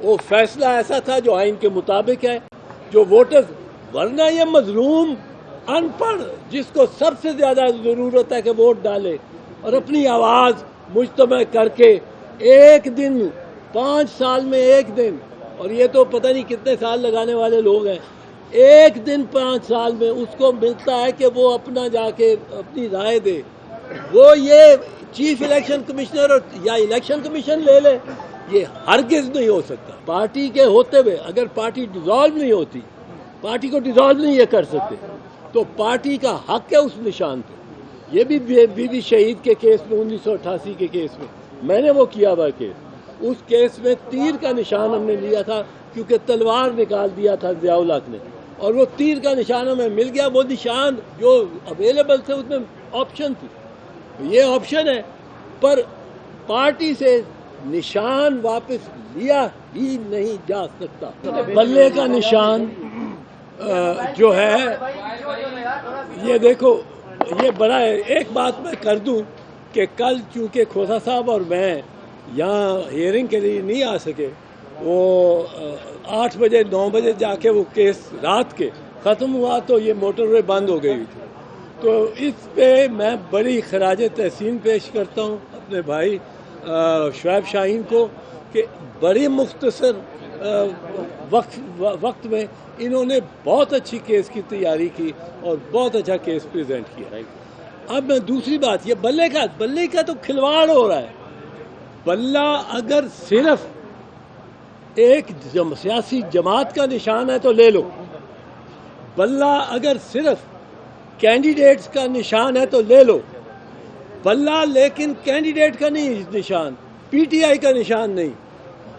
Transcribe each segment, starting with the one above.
وہ فیصلہ ایسا تھا جو آئین کے مطابق ہے، جو ووٹرز، ورنہ یہ مظلوم ان پڑھ جس کو سب سے زیادہ ضرورت ہے کہ ووٹ ڈالے اور اپنی آواز مجتمع کر کے ایک دن 5 سال میں ایک دن، اور یہ تو پتہ نہیں کتنے سال لگانے والے لوگ ہیں، ایک دن 5 سال میں اس کو ملتا ہے کہ وہ اپنا جا کے اپنی رائے دے. وہ یہ چیف الیکشن کمشنر یا الیکشن کمیشن لے لے، یہ ہرگز نہیں ہو سکتا. پارٹی کے ہوتے ہوئے اگر پارٹی ڈیزالو نہیں ہوتی، پارٹی کو ڈیزالو نہیں یہ کر سکتے، تو پارٹی کا حق ہے اس نشان پہ. یہ بھی بی بی شہید کے کیس میں 1988 کے کیس میں نے وہ کیا ہوا کیس، اس کیس میں تیر کا نشان ہم نے لیا تھا کیونکہ تلوار نکال دیا تھا ضیاء الحق نے، اور وہ تیر کا نشان ہمیں مل گیا. وہ نشان جو اویلیبل تھے اس میں آپشن تھی، یہ آپشن ہے، پر پارٹی سے نشان واپس لیا ہی نہیں جا سکتا. بلے کا نشان جو ہے یہ دیکھو، یہ بڑا ہے. ایک بات میں کر دوں کہ کل چونکہ کھوسا صاحب اور میں یہاں ہیئرنگ کے لیے نہیں آ سکے، وہ 8 بجے 9 بجے جا کے وہ کیس رات کے ختم ہوا تو یہ موٹر وے بند ہو گئی تھی. تو اس پہ میں بڑی خراج تحسین پیش کرتا ہوں اپنے بھائی شعیب شاہین کو کہ بڑی مختصر وقت میں انہوں نے بہت اچھی کیس کی تیاری کی اور بہت اچھا کیس پریزنٹ کیا. اب میں دوسری بات، یہ بلے کا تو کھلواڑ ہو رہا ہے. بلہ اگر صرف ایک سیاسی جماعت کا نشان ہے تو لے لو، بلہ اگر صرف کینڈیڈیٹس کا نشان ہے تو لے لو، بلہ لیکن کینڈیڈیٹ کا نہیں نشان، پی ٹی آئی کا نشان نہیں،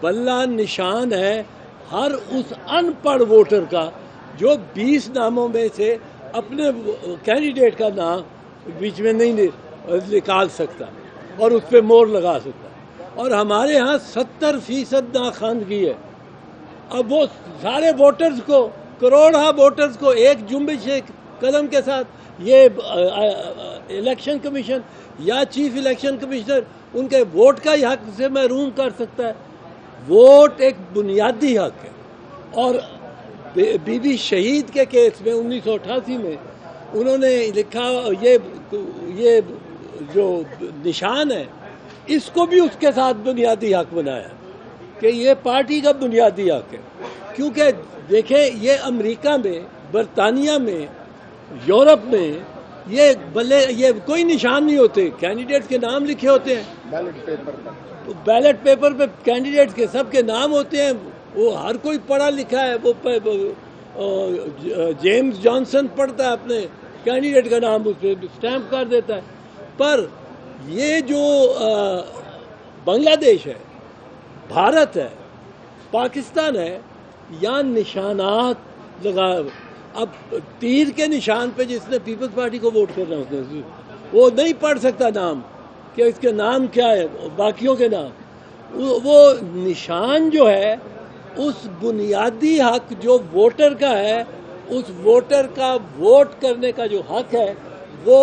بلہ نشان ہے ہر اس ان پڑھ ووٹر کا جو 20 ناموں میں سے اپنے کینڈیڈیٹ کا نام بیچ میں نہیں نکال سکتا اور اس پہ مور لگا سکتا. اور ہمارے ہاں 70% ناخواندگی ہے. اب وہ سارے ووٹرز کو، کروڑہ ووٹرز کو ایک جنبش قدم کے ساتھ یہ الیکشن کمیشن یا چیف الیکشن کمشنر ان کے ووٹ کا ہی حق سے محروم کر سکتا ہے. ووٹ ایک بنیادی حق ہے. اور بی بی شہید کے کیس میں 1988 میں انہوں نے لکھا یہ جو نشان ہے اس کو بھی اس کے ساتھ بنیادی حق بنایا کہ یہ پارٹی کا بنیادی حق ہے. کیونکہ دیکھیں یہ امریکہ میں، برطانیہ میں، یورپ میں یہ کوئی نشان نہیں ہوتے، کینڈیڈیٹس کے نام لکھے ہوتے ہیں بیلٹ پیپر پہ کینڈیڈیٹس کے سب کے نام ہوتے ہیں. وہ ہر کوئی پڑھا لکھا ہے، وہ جیمز جانسن پڑھتا ہے اپنے کینڈیڈیٹ کا نام اس پہ اسٹیمپ کر دیتا ہے. پر یہ جو بنگلہ دیش ہے، بھارت ہے، پاکستان ہے، یا نشانات لگا. اب تیر کے نشان پہ جس نے پیپلز پارٹی کو ووٹ کرنا ہوتا ہے وہ نہیں پڑھ سکتا نام کہ اس کے نام کیا ہے، باقیوں کے نام. وہ نشان جو ہے اس بنیادی حق جو ووٹر کا ہے، اس ووٹر کا ووٹ کرنے کا جو حق ہے، وہ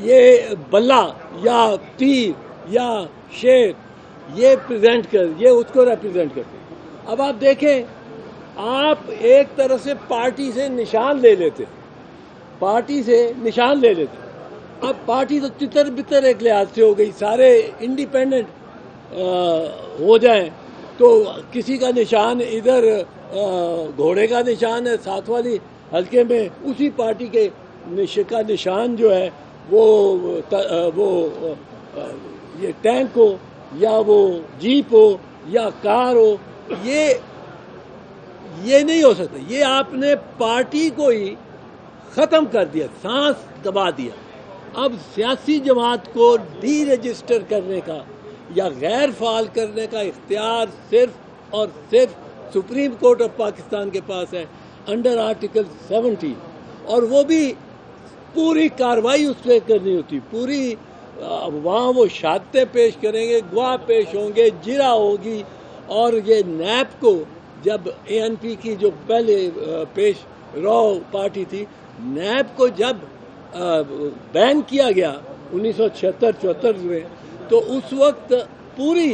یہ بلہ یا تیر یا شیر یہ اس کو ریپرزینٹ کرتے. اب آپ دیکھیں، آپ ایک طرح سے پارٹی سے نشان لے لیتے، اب پارٹی تو تتر بتر ایک لحاظ سے ہو گئی، سارے انڈیپینڈنٹ ہو جائیں تو کسی کا نشان ادھر گھوڑے کا نشان ہے ساتھ والی حلقے میں، اسی پارٹی کے کا نشان جو ہے وہ یہ ٹینک ہو یا وہ جیپ ہو یا کار ہو. یہ نہیں ہو سکتا. یہ آپ نے پارٹی کو ہی ختم کر دیا، سانس دبا دیا. اب سیاسی جماعت کو ڈی رجسٹر کرنے کا یا غیر فعال کرنے کا اختیار صرف اور صرف سپریم کورٹ آف پاکستان کے پاس ہے انڈر آرٹیکل 70، اور وہ بھی پوری کاروائی اس پہ کرنی ہوتی، پوری وہاں وہ شہادتیں پیش کریں گے، گواہ پیش ہوں گے، جرا ہوگی. اور یہ نیب کو جب اے این پی کی جو پہلے پیش رو پارٹی تھی، نیب کو جب بین کیا گیا 1976-74 میں، تو اس وقت پوری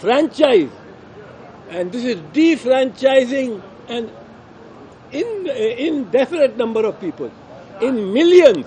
franchise, and this is defranchising an indefinite number of people in millions.